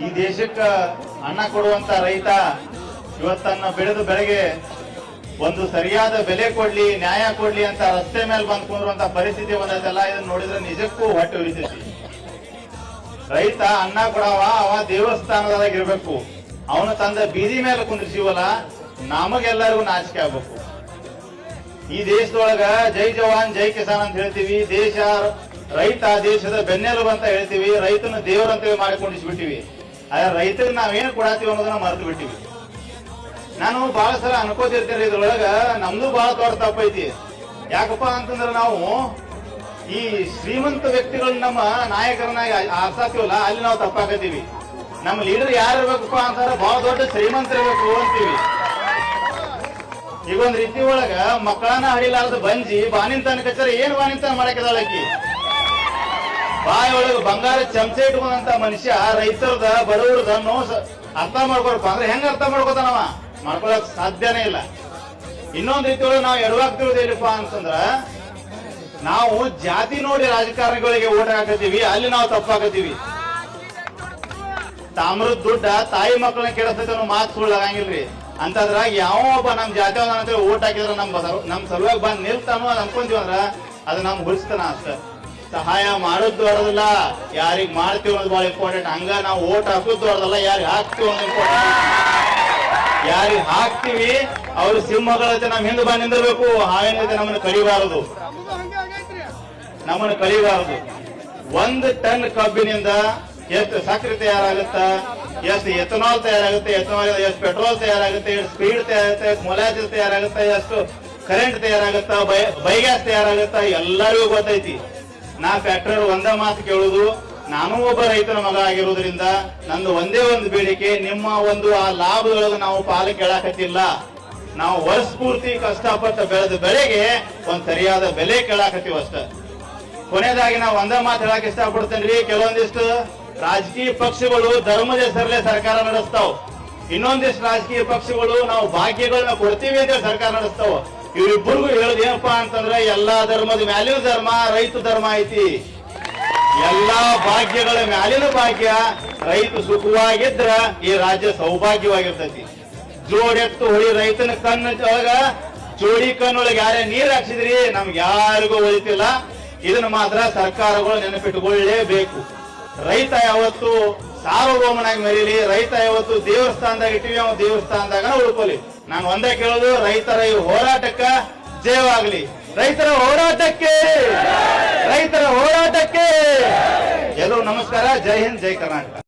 ಈ ದೇಶಕ್ಕೆ ಅನ್ನ ಕೊಡುವಂತ ರೈತ ಇವತ್ತನ್ನ ಬೆಳೆದು ಬೆಳೆಗೆ ಒಂದು ಸರಿಯಾದ ಬೆಲೆ ಕೊಡ್ಲಿ, ನ್ಯಾಯ ಕೊಡ್ಲಿ ಅಂತ ರಸ್ತೆ ಮೇಲೆ ಬಂದ್ ಕುಂದ್ರುವಂತ ಪರಿಸ್ಥಿತಿ ಬಂದೈತಲ್ಲ, ಇದನ್ನ ನೋಡಿದ್ರೆ ನಿಜಕ್ಕೂ ಹೊಟ್ಟೆ ಉರಿತೈತಿ. ರೈತ ಅನ್ನ ಕೊಡವ, ಅವ ದೇವಸ್ಥಾನದಾಗ ಇರ್ಬೇಕು. ಅವನು ತಂದ ಬೀದಿ ಮೇಲೆ ಕುಂದ್ರಿಸಿವಲ್ಲ, ನಮಗೆಲ್ಲರಿಗೂ ನಾಚಿಕೆ ಆಗ್ಬೇಕು. ಈ ದೇಶದೊಳಗ ಜೈ ಜವಾನ್ ಜೈ ಕಿಸಾನ್ ಅಂತ ಹೇಳ್ತೀವಿ. ರೈತ ದೇಶದ ಬೆನ್ನೆಲುಬು ಅಂತ ಹೇಳ್ತೀವಿ. ರೈತನ ದೇವರಂತೇಳಿ ಮಾಡಿಕೊಂಡಿಸ್ಬಿಟ್ಟಿವಿ. ಆದ್ರೆ ರೈತರಿಗೆ ನಾವೇನು ಕೊಡಾತೀವಿ ಅನ್ನೋದನ್ನ ಮರೆತು ಬಿಟ್ಟಿವಿ. ನಾನು ಬಹಳ ಸಲ ಅನ್ಕೋತಿರ್ತೇನೆ, ಇದ್ರೊಳಗ ನಮ್ದು ಬಹಳ ದೊಡ್ಡ ತಪ್ಪೈತಿ. ಯಾಕಪ್ಪ ಅಂತಂದ್ರೆ ನಾವು ಈ ಶ್ರೀಮಂತ ವ್ಯಕ್ತಿಗಳನ್ನ ನಮ್ಮ ನಾಯಕರನ್ನಾಗಿ ಆರ್ಸಾತೀವಲ್ಲ, ಅಲ್ಲಿ ನಾವು ತಪ್ಪಾಕತ್ತೀವಿ. ನಮ್ಮ ಲೀಡರ್ ಯಾರು ಇರ್ಬೇಕಪ್ಪ ಅಂತಂದ್ರೆ ಬಹಳ ದೊಡ್ಡ ಶ್ರೀಮಂತರಿರ್ಬೇಕು ಅಂತೀವಿ. ಈಗ ಒಂದ್ ರೀತಿ ಒಳಗ ಮಕ್ಕಳನ್ನ ಹಡಿಲಾರ್ದ ಬಂಜಿ ಬಾನಿಂತಾನ ಕಚ್ಚರ ಏನ್ ಬಾನಿಂತಾನ ಮಾಡಕ್ಕಿದಾಳಕಿ. ಬಾಯಿ ಒಳಗ ಬಂಗಾರ ಚಮಚೆ ಇಟ್ಕೊಂಡಂತ ಮನುಷ್ಯ ರೈತರದ ಬಡವರದ ನೋವು ಅರ್ಥ ಮಾಡ್ಕೊಳ್ಪ ಅಂದ್ರೆ ಹೆಂಗ ಅರ್ಥ ಮಾಡ್ಕೋತಾನವ? ಮಾಡ್ಕೊಳಕ್ ಸಾಧ್ಯನೇ ಇಲ್ಲ. ಇನ್ನೊಂದ್ ರೀತಿ ಒಳಗೆ ನಾವು ಎಡವಾಗ್ತಿರೋದೇನಪ್ಪ ಅಂತಂದ್ರ ನಾವು ಜಾತಿ ನೋಡಿ ರಾಜಕಾರಣಿಗಳಿಗೆ ಓಟ್ ಹಾಕತ್ತೀವಿ, ಅಲ್ಲಿ ನಾವು ತಪ್ಪಾಕತ್ತೀವಿ. ತಾಮ್ರದ ದುಡ್ಡ ತಾಯಿ ಮಕ್ಕಳನ್ನ ಕೆಡಿಸ್ತೈತೆ ಅನ್ನೋ ಮಾತು ಸುಳ್ಳಾಗಂಗಿಲ್ರಿ. ಅಂತದ್ರಾಗ ಯಾವ ಒಬ್ಬ ನಮ್ ಜಾತಿ ಅಂತ ಓಟ್ ಹಾಕಿದ್ರ ನಮ್ ಸಲುವಾಗಿ ಬಂದ್ ನಿಲ್ತಾನೋ ಅದ್ ಅನ್ಕೊಂತೀವಿ ಅಂದ್ರ ಅದು ನಮ್ ಹುಡ್ಸ್ತಾನ ಅಷ್ಟ. ಸಹಾಯ ಮಾಡೋದು ದೊಡ್ಡದಲ್ಲ, ಯಾರಿಗ್ ಮಾಡ್ತೀವಿ ಅನ್ನೋದು ಬಹಳ ಇಂಪಾರ್ಟೆಂಟ್. ಹಂಗ ನಾವು ಓಟ್ ಹಾಕೋದು ದೊಡ್ಡದಲ್ಲ, ಯಾರಿಗ್ ಹಾಕ್ತಿವಿ ಅನ್ನೋದು ಇಂಪಾರ್ಟೆಂಟ್. ಯಾರಿಗ್ ಹಾಕ್ತಿವಿ ಅವ್ರು ಸಿಂಹಗಳ ಜೊತೆ ನಮ್ ಹಿಂದೆ ಬಂದ್ ನಿಂದಿರ್ಬೇಕು. ಹಾವೇನ ಜೊತೆ ನಮ್ಮನ್ನು ಕಡಿಬಾರದು. 1 ಟನ್ ಕಬ್ಬಿನಿಂದ ಎಷ್ಟು ಸಕ್ಕರೆ ತಯಾರಾಗುತ್ತ, ಎಷ್ಟು ಎಥನಾಲ್ ತಯಾರಾಗುತ್ತೆ, ಎಷ್ಟು ಪೆಟ್ರೋಲ್ ತಯಾರಾಗುತ್ತೆ, ಎಷ್ಟು ಸ್ಪೀಡ್ ತಯಾರಾಗುತ್ತೆ, ಎಷ್ಟು ಮೊಲಾಜಿಸ್ ತಯಾರಾಗುತ್ತೆ, ಎಷ್ಟು ಕರೆಂಟ್ ತಯಾರಾಗುತ್ತ, ಬೈಗ್ಯಾಸ್ ತಯಾರಾಗುತ್ತ, ಎಲ್ಲರಿಗೂ ಗೊತ್ತೈತಿ. ನಾ ಫ್ಯಾಕ್ಟರಿ ಒಂದ ಮಾತು ಕೇಳುದು, ನಾನು ಒಬ್ಬ ರೈತನ ಮಗ ಆಗಿರೋದ್ರಿಂದ ನಂದು ಒಂದೇ ಒಂದು ಬೇಡಿಕೆ, ನಿಮ್ಮ ಒಂದು ಆ ಲಾಭದೊಳಗೆ ನಾವು ಪಾಲು ಕೇಳಾಕತ್ತಿಲ್ಲ. ನಾವು ವರ್ಷ ಪೂರ್ತಿ ಕಷ್ಟಪಟ್ಟು ಬೆಳೆದ ಬೆಳೆಗೆ ಒಂದ್ ಸರಿಯಾದ ಬೆಲೆ ಕೇಳಾಕತ್ತೀವಿ ಅಷ್ಟ. ಕೊನೆಯದಾಗಿ ನಾವು ಒಂದ ಮಾತು ಹೇಳಕ್ ಇಷ್ಟಪಡ್ತೇನ್ರಿ. ಕೆಲವೊಂದಿಷ್ಟು ರಾಜಕೀಯ ಪಕ್ಷಗಳು ಧರ್ಮದ ಹೆಸರಲ್ಲೇ ಸರ್ಕಾರ ನಡೆಸ್ತಾವ. ಇನ್ನೊಂದಿಷ್ಟು ರಾಜಕೀಯ ಪಕ್ಷಗಳು ನಾವು ಭಾಗ್ಯಗಳನ್ನ ಕೊಡ್ತೀವಿ ಅಂತ ಸರ್ಕಾರ ನಡೆಸ್ತಾವ. ಇವರಿಬ್ಬರಿಗೂ ಹೇಳೋದು ಏನಪ್ಪಾ ಅಂತಂದ್ರೆ, ಎಲ್ಲಾ ಧರ್ಮದ ಮ್ಯಾಲಿನ ಧರ್ಮ ರೈತ ಧರ್ಮ ಐತಿ. ಎಲ್ಲಾ ಭಾಗ್ಯಗಳ ಮ್ಯಾಲಿನ ಭಾಗ್ಯ ರೈತ ಸುಖವಾಗಿದ್ರ ಈ ರಾಜ್ಯ ಸೌಭಾಗ್ಯವಾಗಿರ್ತೈತಿ. ಜೋಡೆತ್ತು ಹೊಳಿ ರೈತನ ಕಣ್ಣೊಳಗ ಜೋಡಿ ಕಣ್ಣೊಳಗೆ ಯಾರೇ ನೀರ್ ಹಾಕ್ಸಿದ್ರಿ ನಮ್ಗೆ ಯಾರಿಗೂ ಉಳಿತಿಲ್ಲ. ಇದನ್ನ ಮಾತ್ರ ಸರ್ಕಾರಗಳು ನೆನಪಿಟ್ಟುಕೊಳ್ಳಲೇಬೇಕು. ರೈತ ಯಾವತ್ತು ಸಾರ್ವಭೌಮನಾಗಿ ಮೆರೀಲಿ, ರೈತ ಯಾವತ್ತು ದೇವಸ್ಥಾನದಾಗ ಇಟ್ಟಿವಿ, ಅವನು ದೇವಸ್ಥಾನದಾಗ ಉಳ್ಕೊಲಿ. ನಾನು ಒಂದೇ ಕೇಳೋದು, ರೈತರ ಈ ಹೋರಾಟಕ್ಕ ಜಯವಾಗಲಿ. ರೈತರ ಹೋರಾಟಕ್ಕೆ ಎಲ್ಲರೂ ನಮಸ್ಕಾರ. ಜೈ ಹಿಂದ್, ಜೈ ಕರ್ನಾಟಕ.